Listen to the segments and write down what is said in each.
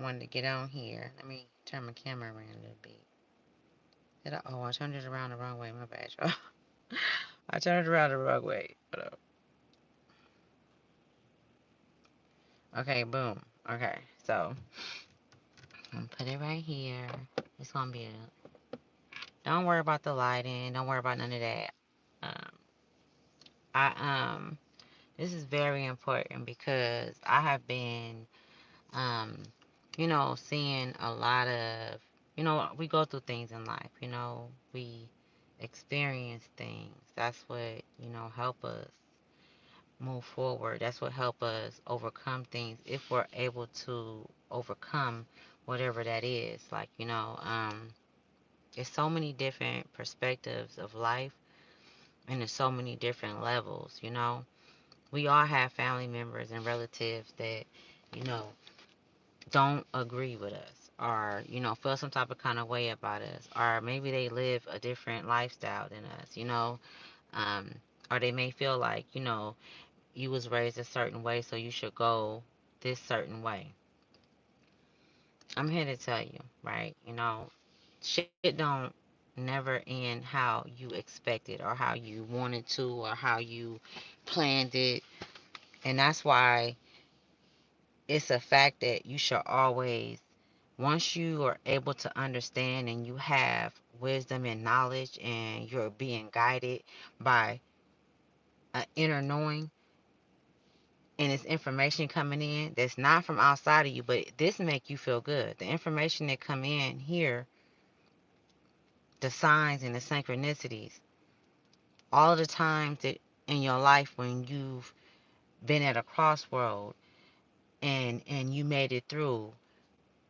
wanted to get on here. Let me turn my camera around a little bit. Oh, I turned it around the wrong way. My bad, y'all. I turned it around the wrong way. Hold up. Okay, boom. Okay, so I'm gonna put it right here. It's gonna be a. Don't worry about the lighting. Don't worry about none of that. Um, I This is very important because I have been um, seeing a lot of, we go through things in life, we experience things. That's what, help us move forward. That's what help us overcome things if we're able to overcome whatever that is. Like, there's so many different perspectives of life and there's so many different levels. We all have family members and relatives that, you know, don't agree with us or, feel some type of kind of way about us. Or maybe they live a different lifestyle than us. Um, or they may feel like, you was raised a certain way, so you should go this certain way. I'm here to tell you, right? Shit don't never end how you expected or how you wanted to or how you planned it. And that's why it's a fact that you should always, once you are able to understand and you have wisdom and knowledge and you're being guided by an inner knowing and it's information coming in that's not from outside of you, but this make you feel good. The information that come in here, the signs and the synchronicities, all of the times that in your life when you've been at a crossroad and you made it through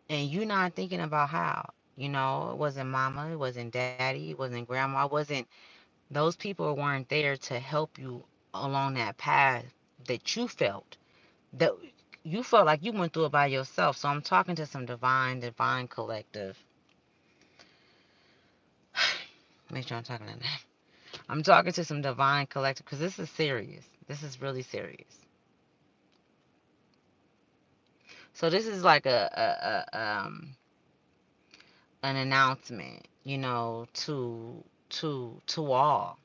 and you're not thinking about how. It wasn't mama, it wasn't daddy, it wasn't grandma, it wasn't, those people weren't there to help you along that path that you felt. That you felt like you went through it by yourself. So I'm talking to some divine collective. Make sure I'm talking to that. I'm talking to some divine collective because this is serious. This is really serious. So this is like an announcement, to all.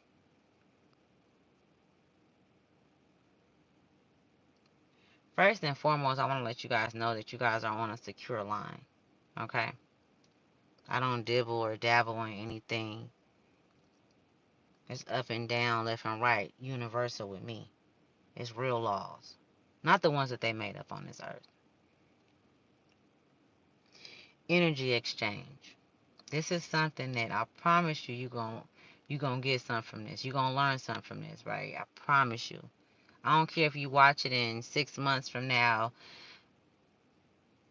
First and foremost, I want to let you guys know that you guys are on a secure line. Okay? I don't dibble or dabble in anything. It's up and down, left and right, universal with me. It's real laws. Not the ones that they made up on this earth. Energy exchange. This is something that I promise you gonna get something from this. You're gonna learn something from this, right? I promise you. I don't care if you watch it in 6 months from now.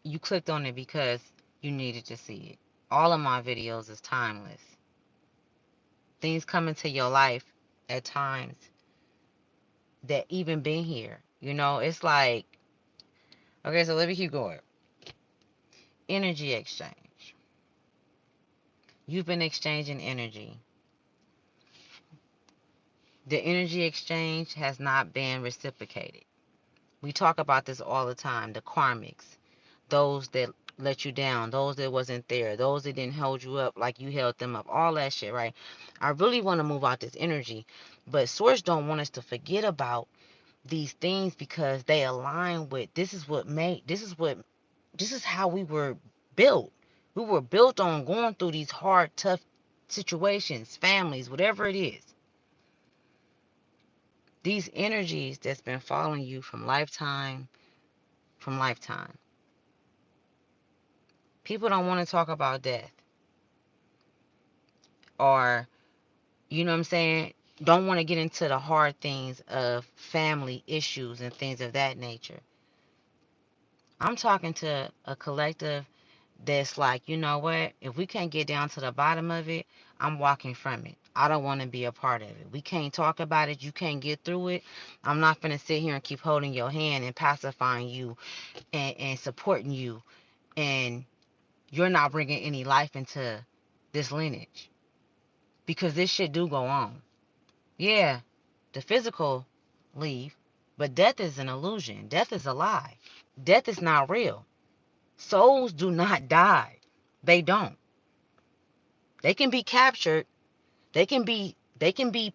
You clicked on it because you needed to see it. All of my videos is timeless. Things come into your life at times that even been here. It's like, okay, so let me keep going. Energy exchange. You've been exchanging energy. The energy exchange has not been reciprocated. We talk about this all the time. The karmics, those that let you down, those that wasn't there, those that didn't hold you up like you held them up, all that shit, right? I really want to move out this energy, but source don't want us to forget about these things because they align with this is how we were built. We were built on going through these hard, tough situations, families, whatever it is. These energies that's been following you from lifetime. People don't want to talk about death or, you know what I'm saying? Don't want to get into the hard things of family issues and things of that nature. I'm talking to a collective that's like, you know what? If we can't get down to the bottom of it, I'm walking from it. I don't want to be a part of it. We can't talk about it. You can't get through it. I'm not going to sit here and keep holding your hand and pacifying you and supporting you. And you're not bringing any life into this lineage because this shit do go on. Yeah, the physical leave, but death is an illusion. Death is a lie. Death is not real. Souls do not die. They don't. They can be captured. They can be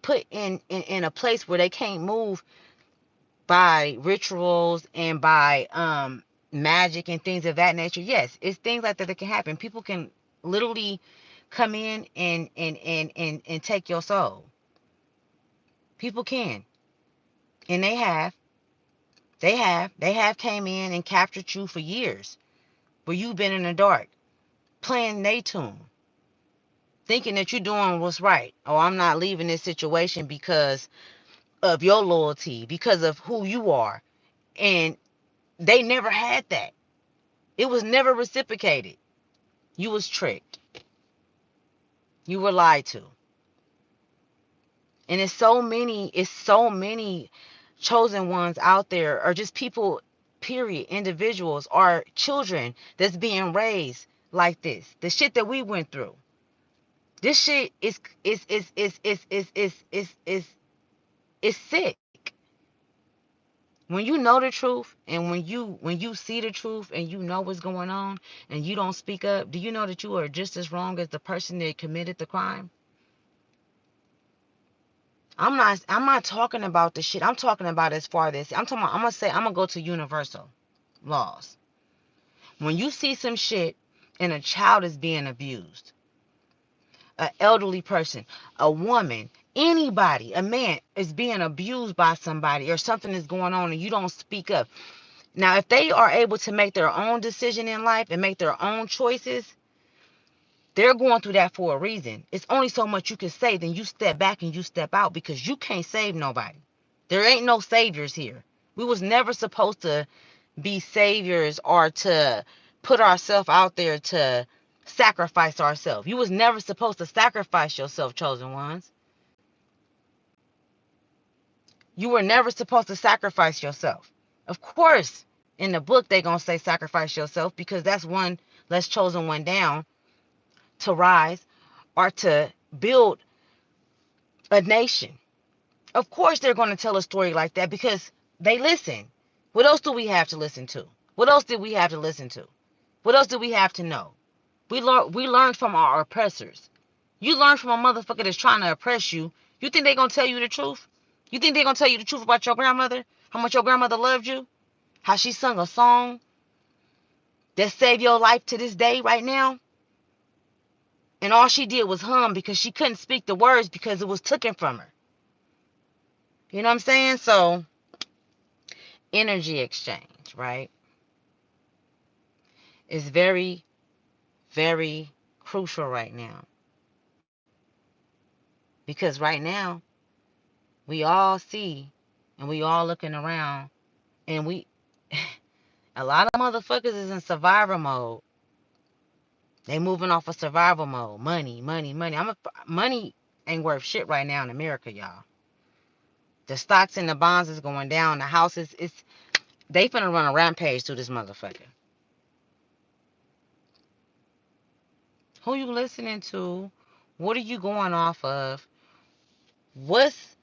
put in a place where they can't move by rituals and by magic and things of that nature. Yes, it's things like that can happen. People can literally come in and take your soul. People can. And they have came in and captured you for years where you've been in the dark playing they tune, thinking that you're doing what's right. Oh, I'm not leaving this situation because of your loyalty, because of who you are. And they never had that. It was never reciprocated. You was tricked. You were lied to. And it's so many chosen ones out there, or just people, period, individuals, or children that's being raised like this. The shit that we went through. This shit is sick. When you know the truth, and when you see the truth and you know what's going on and you don't speak up, do you know that you are just as wrong as the person that committed the crime? I'm not talking about the shit. I'm talking about as far as I'm talking about, I'm gonna go to universal laws. When you see some shit and a child is being abused, an elderly person, a woman, anybody, a man is being abused by somebody, or something is going on and you don't speak up. Now, if they are able to make their own decision in life and make their own choices, they're going through that for a reason. It's only so much you can say, then you step back and you step out, because you can't save nobody. There ain't no saviors here. We was never supposed to be saviors or to put ourselves out there to sacrifice ourselves. You was never supposed to sacrifice yourself, chosen ones. You were never supposed to sacrifice yourself. Of course, in the book they gonna say sacrifice yourself, because that's one less chosen one down to rise or to build a nation. Of course they're gonna tell a story like that because they listen. What else do we have to listen to? What else did we have to listen to? What else do we have to know? We learned from our oppressors. You learn from a motherfucker that's trying to oppress you. You think they gonna tell you the truth? You think they gonna tell you the truth about your grandmother? How much your grandmother loved you? How she sung a song that saved your life to this day right now? And all she did was hum because she couldn't speak the words because it was taken from her. You know what I'm saying? So, energy exchange, right, is very, very crucial right now. Because right now, we all see and we all looking around, and a lot of motherfuckers is in survival mode. They moving off of survival mode. Money, money, money. Money ain't worth shit right now in America, y'all. The stocks and the bonds is going down. The houses, they finna run a rampage through this motherfucker. Who you listening to? What are you going off of? What's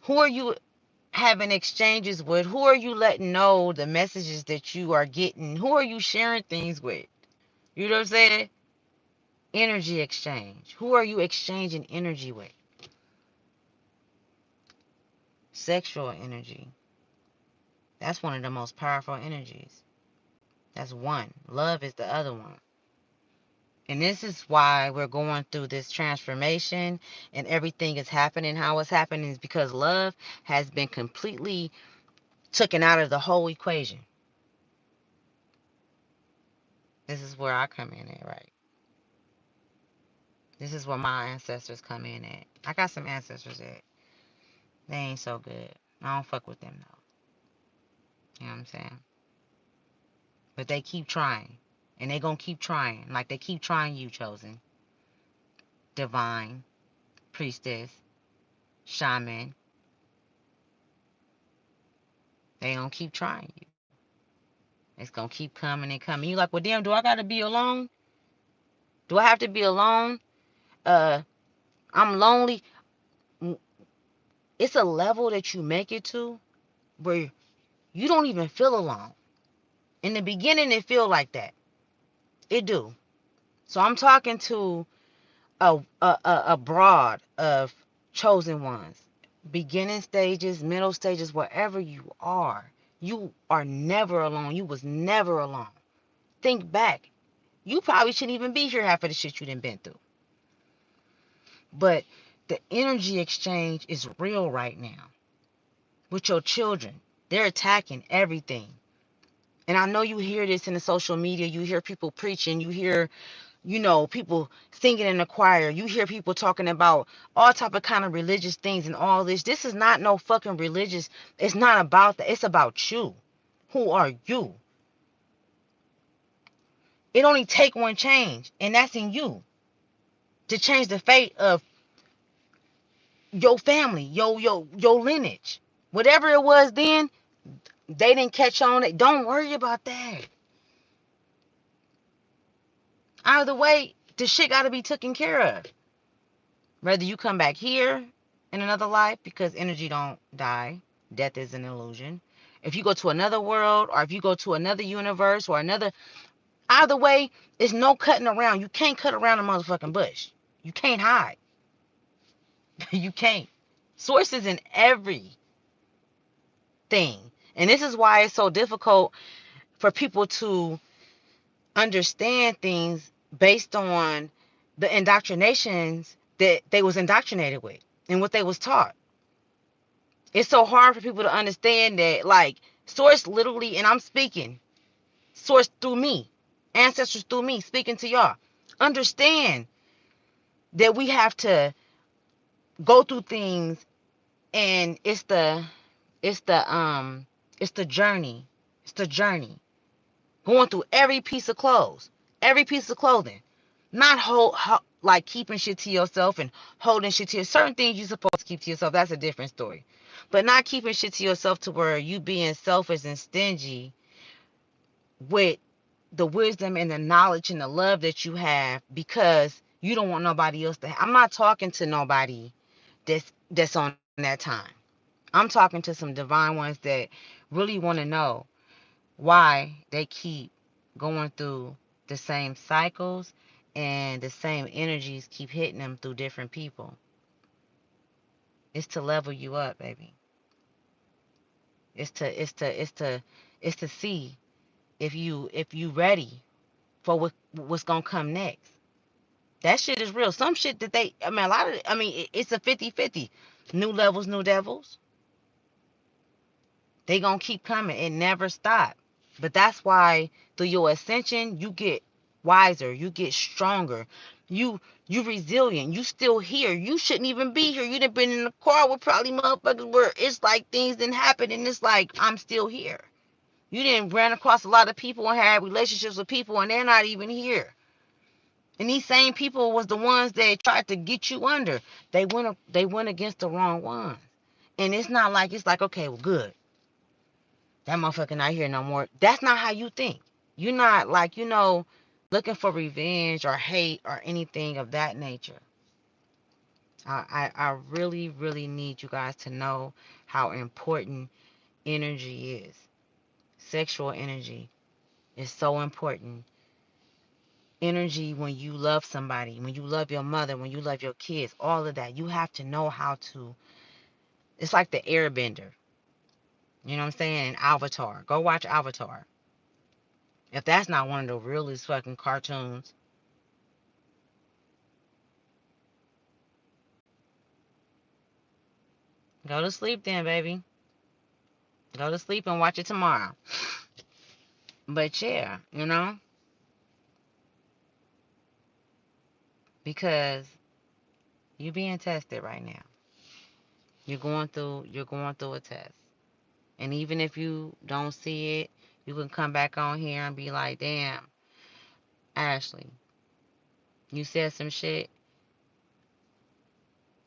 who are you having exchanges with? Who are you letting know the messages that you are getting? Who are you sharing things with? You know what I'm saying? Energy exchange. Who are you exchanging energy with? Sexual energy. That's one of the most powerful energies. That's one. Love is the other one. And this is why we're going through this transformation and everything is happening how it's happening, is because love has been completely taken out of the whole equation. This is where I come in at, right? This is where my ancestors come in at. I got some ancestors that they ain't so good. I don't fuck with them though. You know what I'm saying? But they keep trying. And they gonna keep trying. Like they keep trying you, chosen. Divine, priestess, shaman. They gonna keep trying you. It's gonna keep coming and coming. You like, well, damn, do I gotta be alone? Do I have to be alone? Uh, I'm lonely. It's a level that you make it to where you don't even feel alone. In the beginning, it feel like that. It do. So I'm talking to a broad of chosen ones, beginning stages, middle stages, wherever you are never alone. You was never alone. Think back. You probably shouldn't even be here half of the shit you done been through. But the energy exchange is real right now with your children. They're attacking everything. And I know you hear this in the social media. You hear people preaching. You hear, people singing in the choir. You hear people talking about all type of kind of religious things and all this. This is not no fucking religious. It's not about that. It's about you. Who are you? It only take one change, and that's in you to change the fate of your family, your lineage. Whatever it was then, they didn't catch on it. Don't worry about that. Either way, the shit got to be taken care of. Whether you come back here in another life, because energy don't die, death is an illusion. If you go to another world, or if you go to another universe, or another, either way, it's no cutting around. You can't cut around a motherfucking bush. You can't hide. You can't. Sources in everything. And this is why it's so difficult for people to understand things based on the indoctrinations that they was indoctrinated with and what they was taught. It's so hard for people to understand that, like, source literally, and I'm speaking source through me, ancestors through me, speaking to y'all. Understand that we have to go through things, and it's the journey. It's the journey. Going through every piece of clothes, every piece of clothing. Not like keeping shit to yourself and holding shit to yourself. Certain things you're supposed to keep to yourself. That's a different story. But not keeping shit to yourself to where you being selfish and stingy with the wisdom and the knowledge and the love that you have, because you don't want nobody else to I'm not talking to nobody that's on that time. I'm talking to some divine ones that really want to know why they keep going through the same cycles and the same energies keep hitting them through different people. It's to level you up, baby. It's to see if you ready for what's gonna come next. That shit is real. Some shit that I mean, a lot of, it's a 50-50. New levels, new devils. They gonna keep coming. It never stop. But that's why through your ascension, you get wiser, you get stronger, you resilient. You still here. You shouldn't even be here. You done been in the car with probably motherfuckers where it's like things didn't happen, and it's like I'm still here. You didn't ran across a lot of people and had relationships with people, and they're not even here. And these same people was the ones that tried to get you under. They went against the wrong ones. And it's like okay, well, good. That motherfucker not here no more. That's not how you think. You're not like, looking for revenge or hate or anything of that nature. I really, really need you guys to know how important energy is. Sexual energy is so important. Energy when you love somebody, when you love your mother, when you love your kids, all of that. You have to know how to. It's like the airbender. You know what I'm saying? And Avatar. Go watch Avatar. If that's not one of the realest fucking cartoons. Go to sleep then, baby. Go to sleep and watch it tomorrow. But yeah, because you're being tested right now. You're going through a test. And even if you don't see it, you can come back on here and be like, damn, Ashley, you said some shit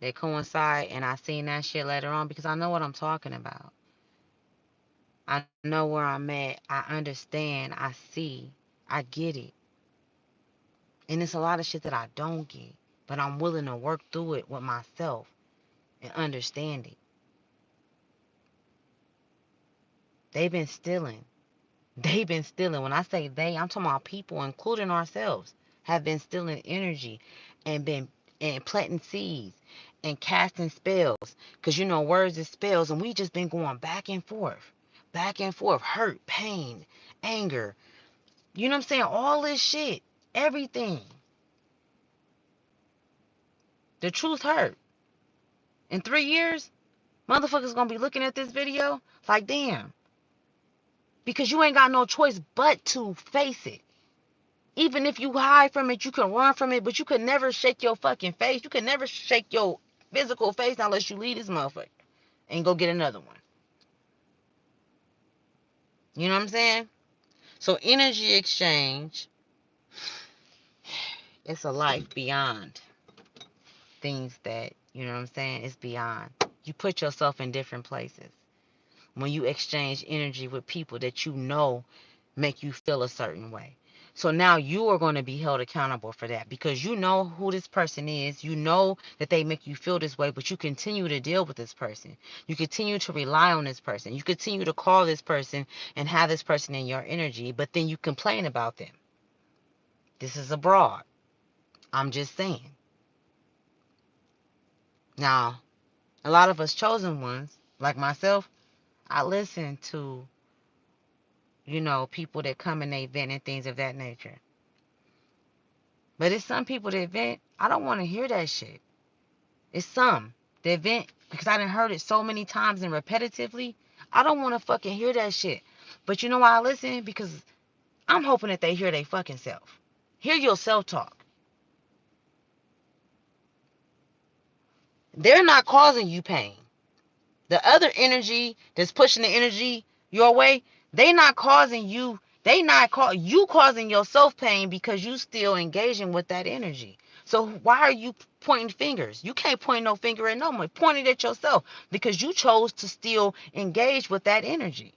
that coincide, and I seen that shit later on, because I know what I'm talking about. I know where I'm at. I understand. I see. I get it. And it's a lot of shit that I don't get. But I'm willing to work through it with myself and understand it. They've been stealing. They've been stealing. When I say they, I'm talking about people, including ourselves, have been stealing energy and been and planting seeds and casting spells. Because you know, words is spells, and we just been going back and forth, hurt, pain, anger. You know what I'm saying? All this shit, everything. The truth hurt. In 3 years, motherfuckers gonna be looking at this video like, damn, because you ain't got no choice but to face it. Even if you hide from it, you can run from it, but you could never shake your fucking face. You could never shake your physical face unless you leave this motherfucker and go get another one. You know what I'm saying? So energy exchange, it's a life beyond things that, you know what I'm saying, it's beyond. You put yourself in different places when you exchange energy with people that you know make you feel a certain way. So now you are going to be held accountable for that because you know who this person is. You know that they make you feel this way, but you continue to deal with this person. You continue to rely on this person. You continue to call this person and have this person in your energy, but then you complain about them. This is abroad. I'm just saying. Now, a lot of us chosen ones, like myself, I listen to, you know, people that come and they vent and things of that nature. But it's some people that vent, I don't want to hear that shit. It's some that vent because I done heard it so many times and repetitively. I don't want to fucking hear that shit. But you know why I listen? Because I'm hoping that they hear they fucking self. Hear your self talk. They're not causing you pain. The other energy that's pushing the energy your way, they not causing you, they not you causing yourself pain because you still engaging with that energy. So why are you pointing fingers? You can't point no finger at no one. Point it at yourself because you chose to still engage with that energy.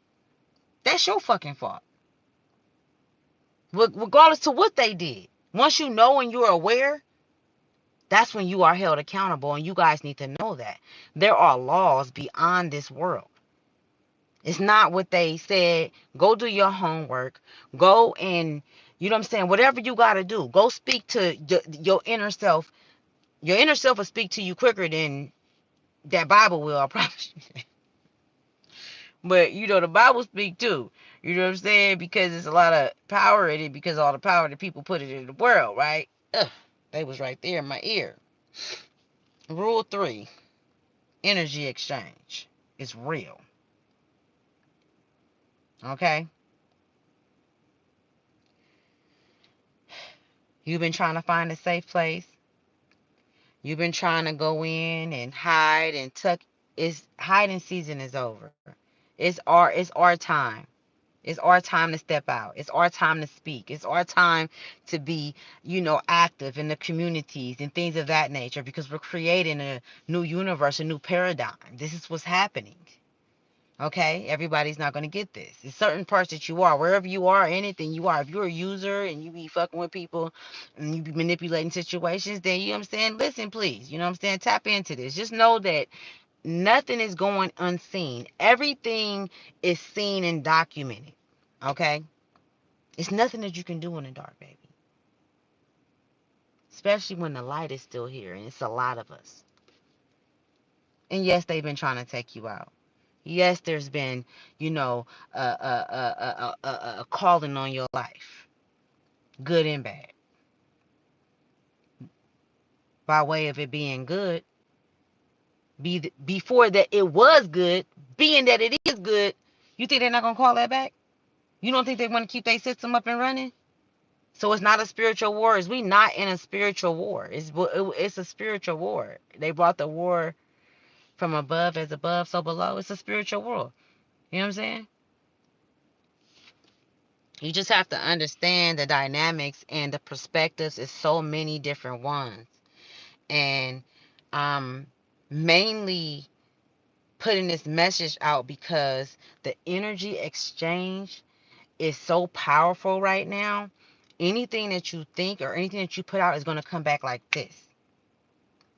That's your fucking fault. Regardless to what they did. Once you know and you're aware, that's when you are held accountable, and you guys need to know that. There are laws beyond this world. It's not what they said. Go do your homework. Go and, you know what I'm saying, whatever you got to do. Go speak to your inner self. Your inner self will speak to you quicker than that Bible will, I promise you. But, you know, the Bible speak too. You know what I'm saying? Because there's a lot of power in it because all the power that people put it in the world, right? Ugh, they was right there in my ear. Rule 3, energy exchange. It's real. Okay? You've been trying to find a safe place. You've been trying to go in and hide and tuck. It's hiding season is over. It's our time. It's our time to step out. It's our time to speak. It's our time to be, you know, active in the communities and things of that nature because we're creating a new universe, a new paradigm. This is what's happening. Okay, everybody's not going to get this. It's certain parts that you are, wherever you are, anything you are. If you're a user and you be fucking with people and you be manipulating situations, then you know what I'm saying? Listen, please. You know what I'm saying? Tap into this. Just know that nothing is going unseen. Everything is seen and documented. Okay? It's nothing that you can do in the dark, baby. Especially when the light is still here and it's a lot of us. And yes, they've been trying to take you out. Yes, there's been, you know, a calling on your life, good and bad. By way of it being good, before that it was good, being that it is good, you think they're not gonna call that back? You don't think they want to keep their system up and running? So it's not a spiritual war. Is we not in a spiritual war? It's a spiritual war. They brought the war from above, as above, so below. It's a spiritual war. You know what I'm saying? You just have to understand the dynamics and the perspectives is so many different ones. And um mainly putting this message out because the energy exchange is so powerful right now. Anything that you think or anything that you put out is going to come back like this.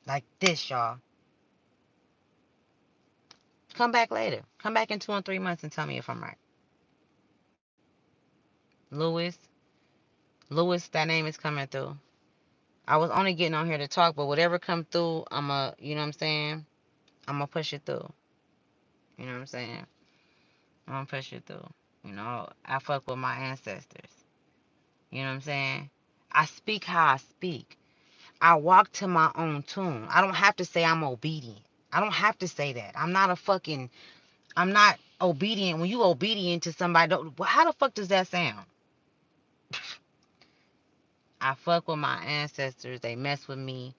Like this, y'all. Come back later. Come back in 2 and 3 months and tell me if I'm right. Lewis. Lewis, that name is coming through. I was only getting on here to talk, but whatever come through, you know what I'm saying? I'm gonna push it through. You know what I'm saying? I'm gonna push it through. You know, I fuck with my ancestors. You know what I'm saying? I speak how I speak. I walk to my own tune. I don't have to say I'm obedient. I don't have to say that. I'm not obedient. When you obedient to somebody, how the fuck does that sound? I fuck with my ancestors. They mess with me.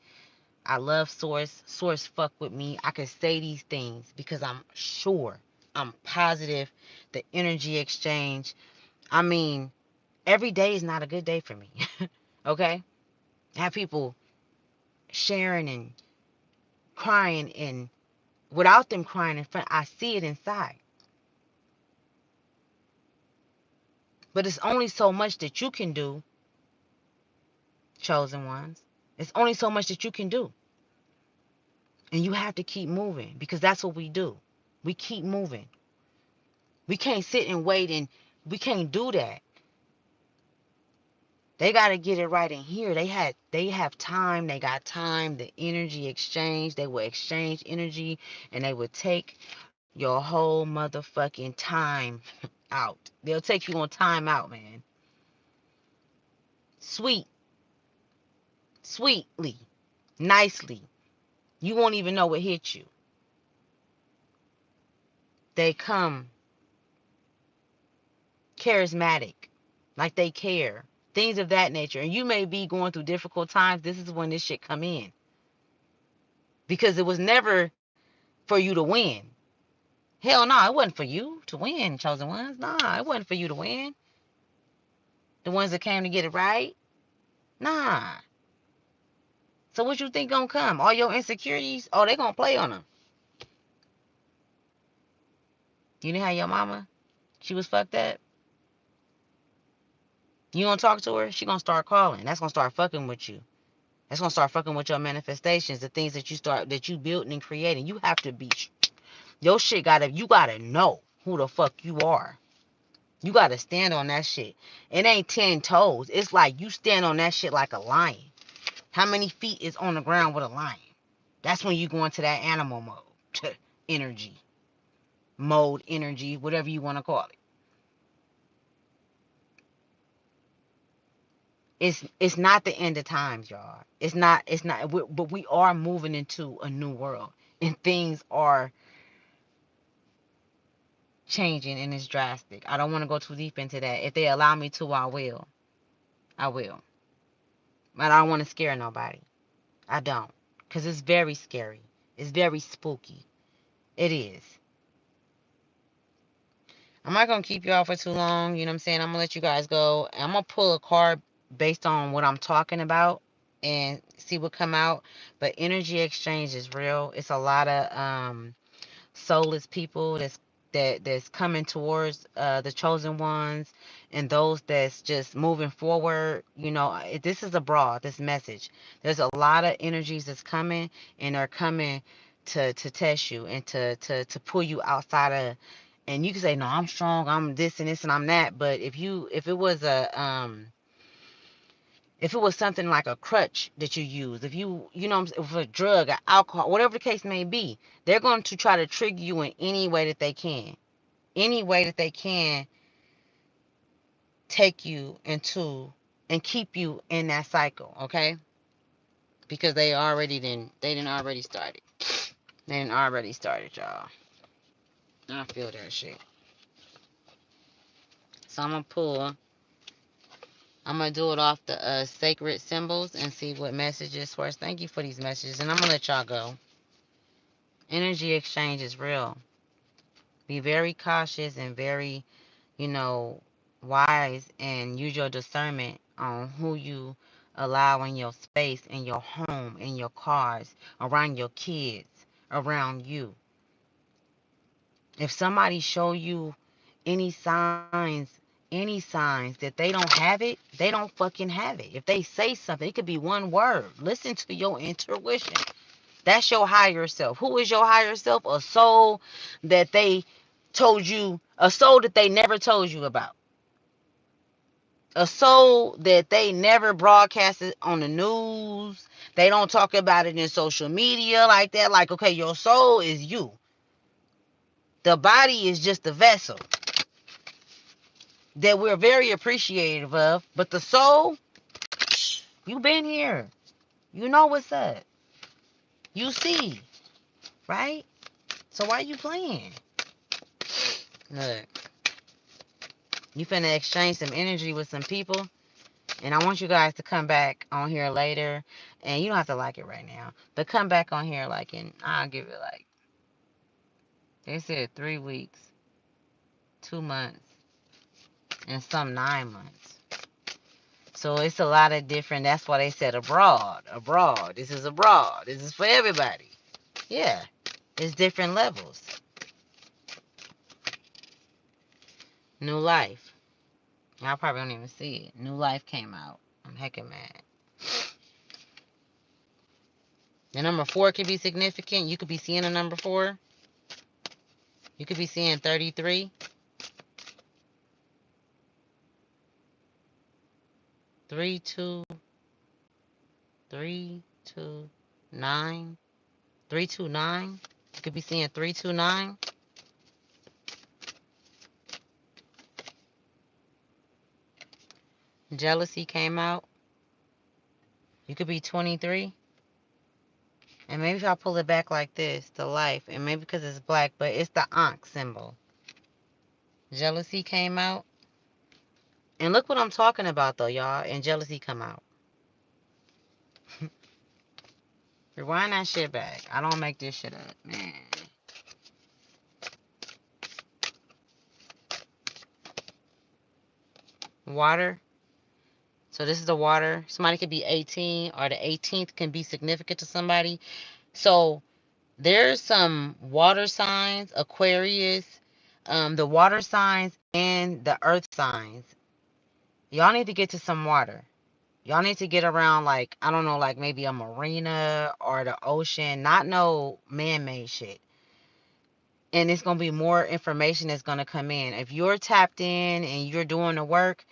I love Source. Source fuck with me. I can say these things because I'm sure. I'm positive. The energy exchange. I mean, every day is not a good day for me. Okay? I have people sharing and crying, and without them crying in front, I see it inside. But it's only so much that you can do, chosen ones. It's only so much that you can do. And you have to keep moving because that's what we do. We keep moving. We can't sit and wait, and we can't do that. They got to get it right in here. They have time. They got time. The energy exchange. They will exchange energy, and they will take your whole motherfucking time out. They'll take you on time out, man. Sweet, sweetly, nicely. You won't even know what hit you. They come charismatic, like they care. Things of that nature. And you may be going through difficult times. This is when this shit come in. Because it was never for you to win. Hell no, it wasn't for you to win, chosen ones. Nah, it wasn't for you to win. The ones that came to get it right. Nah. So what you think gonna come? All your insecurities? Oh, they gonna play on them. You know how your mama, she was fucked up? You gonna talk to her? She gonna start calling. That's gonna start fucking with you. That's gonna start fucking with your manifestations, the things that you built and creating. You have to be your shit you gotta know who the fuck you are. You gotta stand on that shit. It ain't 10 toes. It's like you stand on that shit like a lion. How many feet is on the ground with a lion? That's when you go into that animal mode. Energy. Mode, energy, whatever you want to call it. It's not the end of times, y'all. It's not but we are moving into a new world. And things are changing, and it's drastic. I don't want to go too deep into that. If they allow me to, I will. I will. But I don't want to scare nobody. I don't. Because it's very scary. It's very spooky. It is. I'm not going to keep y'all for too long. You know what I'm saying? I'm going to let you guys go. I'm going to pull a card based on what I'm talking about and see what come out. But energy exchange is real. It's a lot of soulless people that's coming towards the chosen ones, and those that's just moving forward. You know, this is abroad, this message. There's a lot of energies that's coming, and they're coming to test you and to pull you outside of. And you can say, no, I'm strong, I'm this and this and I'm that. But if it was something like a crutch that you use, if you know, if a drug, or alcohol, whatever the case may be, they're going to try to trigger you in any way that they can. Any way that they can take you into and keep you in that cycle, okay? Because they didn't already started. They didn't already started, y'all. I feel that shit. So I'm gonna do it off the sacred symbols and see what messages first. Thank you for these messages, and I'm gonna let y'all go. Energy exchange is real. Be very cautious and very, you know, wise, and use your discernment on who you allow in your space, in your home, in your cars, around your kids, around you. If somebody show you any signs, that they don't have it, they don't fucking have it. If they say something, it could be one word. Listen to your intuition. That's your higher self. Who is your higher self? A soul that they told you, a soul that they never told you about. A soul that they never broadcasted on the news. They don't talk about it in social media like that. Like, okay, your soul is you. The body is just a vessel that we're very appreciative of. But the soul, you been here. You know what's up. You see, right? So why you playing? Look, you finna exchange some energy with some people. And I want you guys to come back on here later. And you don't have to like it right now. But come back on here like I'll give it like, they said 3 weeks, 2 months, and some 9 months. So it's a lot of different, that's why they said abroad. Abroad. This is abroad. This is for everybody. Yeah. It's different levels. New Life. Y'all probably don't even see it. New Life came out. I'm heckin' mad. The number 4 could be significant. You could be seeing a number 4. You could be seeing 33. 3, 2, 3, 2, 9. 3, 2, 9. You could be seeing 3, 2, 9. Jealousy came out. You could be 23. And maybe if I pull it back like this, the life, and maybe because it's black, but it's the Ankh symbol. Jealousy came out. And look what I'm talking about, though, y'all. And jealousy come out. Rewind that shit back. I don't make this shit up, man. Water. So this is the water. Somebody could be 18, or the 18th can be significant to somebody. So there's some water signs, Aquarius, the water signs, and the earth signs. Y'all need to get to some water. Y'all need to get around, like, I don't know, like maybe a marina or the ocean, not no man-made shit. And it's going to be more information that's going to come in. If you're tapped in and you're doing the work,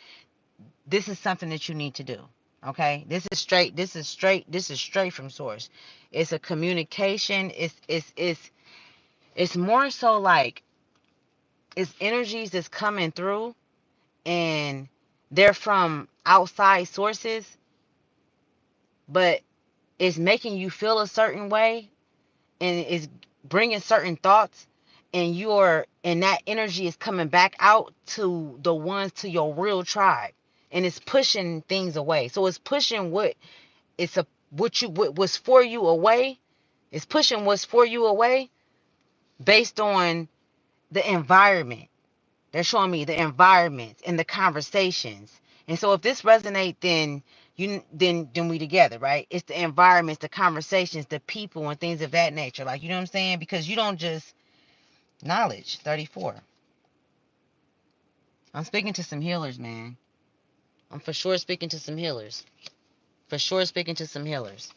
this is something that you need to do. Okay? This is straight from source. It's a communication. It's more so like it's energies that's coming through, and they're from outside sources, but it's making you feel a certain way, and it's bringing certain thoughts, and that energy is coming back out to the ones, to your real tribe, and it's pushing things away. So it's pushing what was for you away. It's pushing what's for you away based on the environment. They're showing me the environment and the conversations. And so if this resonates, then we together, right? It's the environments, the conversations, the people, and things of that nature. Like, you know what I'm saying? Because you don't just knowledge. 34. I'm speaking to some healers, man. I'm for sure speaking to some healers. For sure speaking to some healers.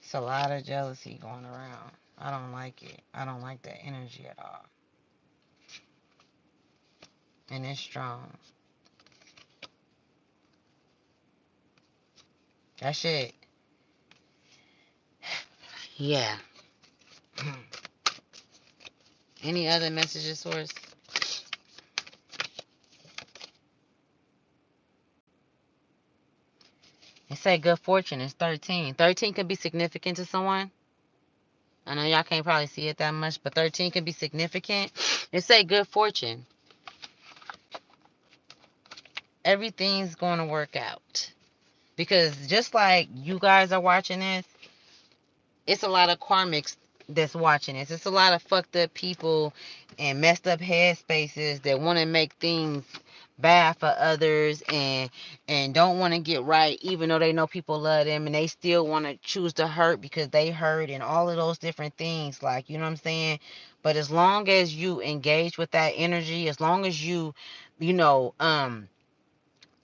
It's a lot of jealousy going around. I don't like it. I don't like that energy at all. And it's strong. That shit. Yeah. Any other messages, source? It say good fortune is 13. 13 can be significant to someone. I know y'all can't probably see it that much, but 13 can be significant. It say good fortune. Everything's going to work out. Because just like you guys are watching this, it's a lot of karmics that's watching this. It's a lot of fucked up people and messed up headspaces that want to make things bad for others, and don't want to get right, even though they know people love them, and they still want to choose to hurt because they hurt, and all of those different things, like, you know what I'm saying? But as long as you engage with that energy, as long as you know,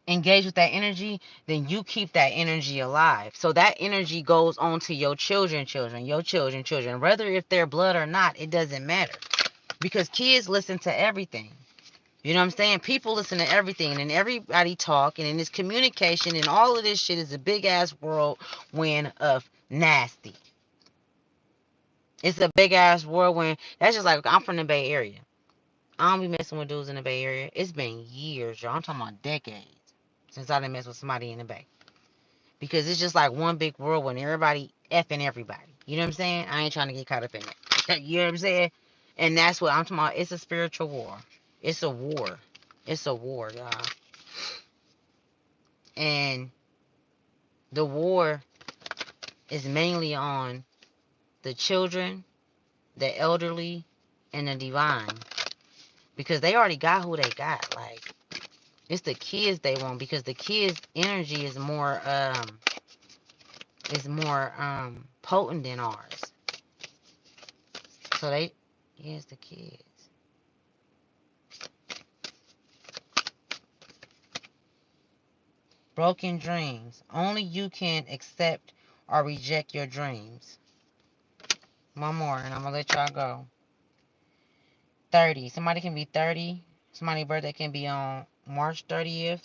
engage with that energy, then you keep that energy alive. So that energy goes on to your children, your children, whether if they're blood or not, it doesn't matter, because kids listen to everything. You know what I'm saying? People listen to everything and everybody talk and it's communication and all of this shit is a big ass whirlwind of nasty. It's a big ass whirlwind. That's just like I'm from the Bay Area. I don't be messing with dudes in the Bay Area. It's been years, y'all. I'm talking about decades since I done messed with somebody in the Bay. Because it's just like one big whirlwind. Everybody effing everybody. You know what I'm saying? I ain't trying to get caught up in it. You know what I'm saying? And that's what I'm talking about. It's a spiritual war. It's a war. It's a war, y'all. And the war is mainly on the children, the elderly, and the divine. Because they already got who they got. Like, it's the kids they want because the kids' energy is more potent than ours. So they, yeah, it's the kids. Broken dreams. Only you can accept or reject your dreams. One more, and I'm gonna let y'all go. 30. Somebody can be 30. Somebody's birthday can be on March 30th.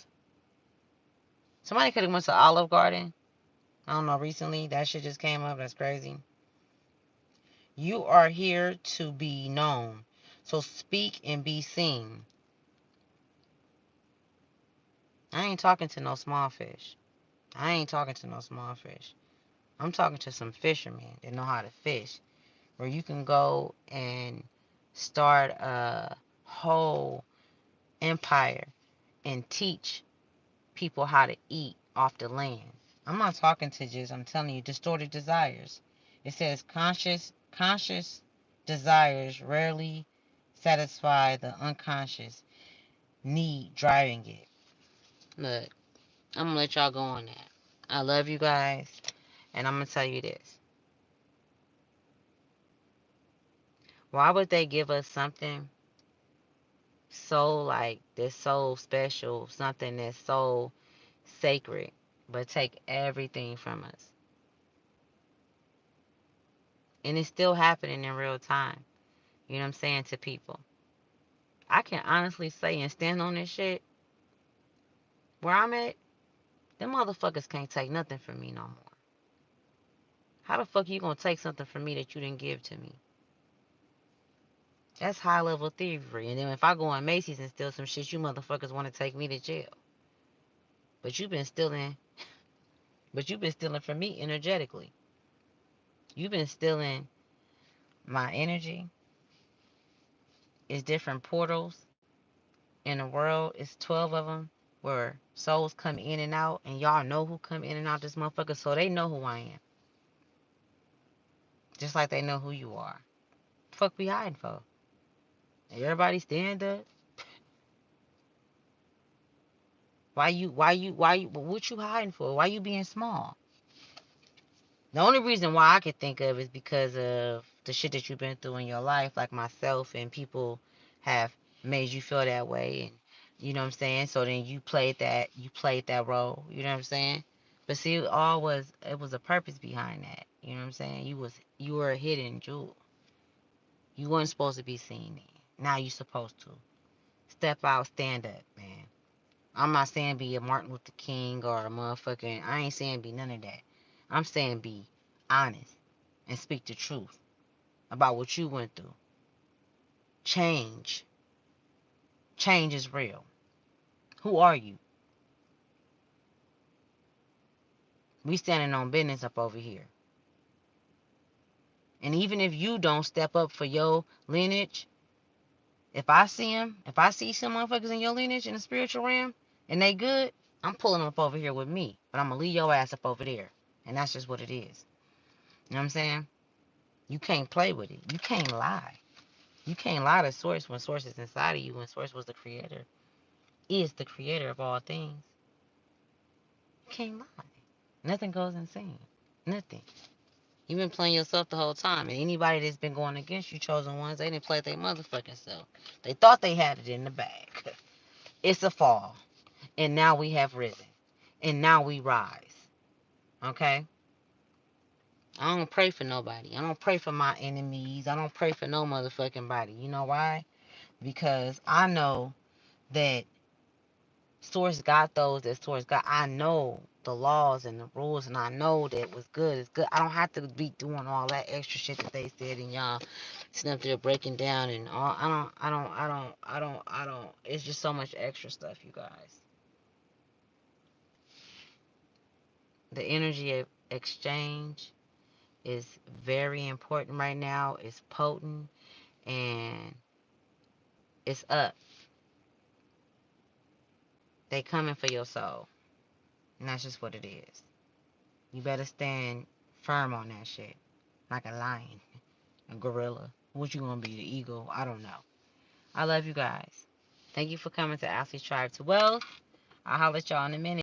Somebody could have went to Olive Garden. I don't know, recently. That shit just came up. That's crazy. You are here to be known. So speak and be seen. I ain't talking to no small fish. I ain't talking to no small fish. I'm talking to some fishermen that know how to fish. Where you can go and start a whole empire and teach people how to eat off the land. I'm not talking to just, I'm telling you, distorted desires. It says conscious desires rarely satisfy the unconscious need driving it. Look, I'm gonna let y'all go on that. I love you guys, and I'm gonna tell you this. Why would they give us something so like that's so special, something that's so sacred, but take everything from us? And it's still happening in real time. You know what I'm saying to people? I can honestly say and stand on this shit. Where I'm at, them motherfuckers can't take nothing from me no more. How the fuck you gonna take something from me that you didn't give to me? That's high level thievery. And then if I go in Macy's and steal some shit, you motherfuckers want to take me to jail. But you've been stealing. But you've been stealing from me energetically. You've been stealing my energy. It's different portals in the world. It's 12 of them where souls come in and out, and y'all know who come in and out this motherfucker, so they know who I am. Just like they know who you are. Fuck we hiding for? Everybody stand up. What you hiding for? Why you being small? The only reason why I could think of is because of the shit that you've been through in your life, like myself, and people have made you feel that way, and you know what I'm saying. So then you played that role. You know what I'm saying. But see, it was a purpose behind that. You know what I'm saying. You were a hidden jewel. You weren't supposed to be seen then. Now you supposed to step out, stand up, man. I'm not saying be a Martin Luther King or a motherfucking. I ain't saying be none of that. I'm saying be honest and speak the truth about what you went through. Change. Change is real. Who are you? We standing on business up over here. And even if you don't step up for your lineage, if I see some motherfuckers in your lineage in the spiritual realm and they good, I'm pulling them up over here with me. But I'm gonna leave your ass up over there. And that's just what it is. You know what I'm saying? You can't play with it. You can't lie. You can't lie to source when source is inside of you, when source was the creator, is the creator of all things. You can't lie. Nothing goes insane. Nothing. You've been playing yourself the whole time. And anybody that's been going against you, chosen ones, they didn't play their motherfucking self. They thought they had it in the bag. It's a fall. And now we have risen. And now we rise. Okay? I don't pray for nobody. I don't pray for my enemies. I don't pray for no motherfucking body. You know why? Because I know that Source got those that Source got. I know the laws and the rules, and I know that what's good is good. I don't have to be doing all that extra shit that they said, and y'all sitting up there breaking down and all. I don't. It's just so much extra stuff, you guys. The energy of exchange is very important right now. It's potent and it's up. They coming for your soul, and that's just what it is. You better stand firm on that shit, like a lion, a gorilla. What you gonna be, the eagle? I don't know. I love you guys. Thank you for coming to Ashley's Tribe to Wealth. I'll holler at y'all in a minute.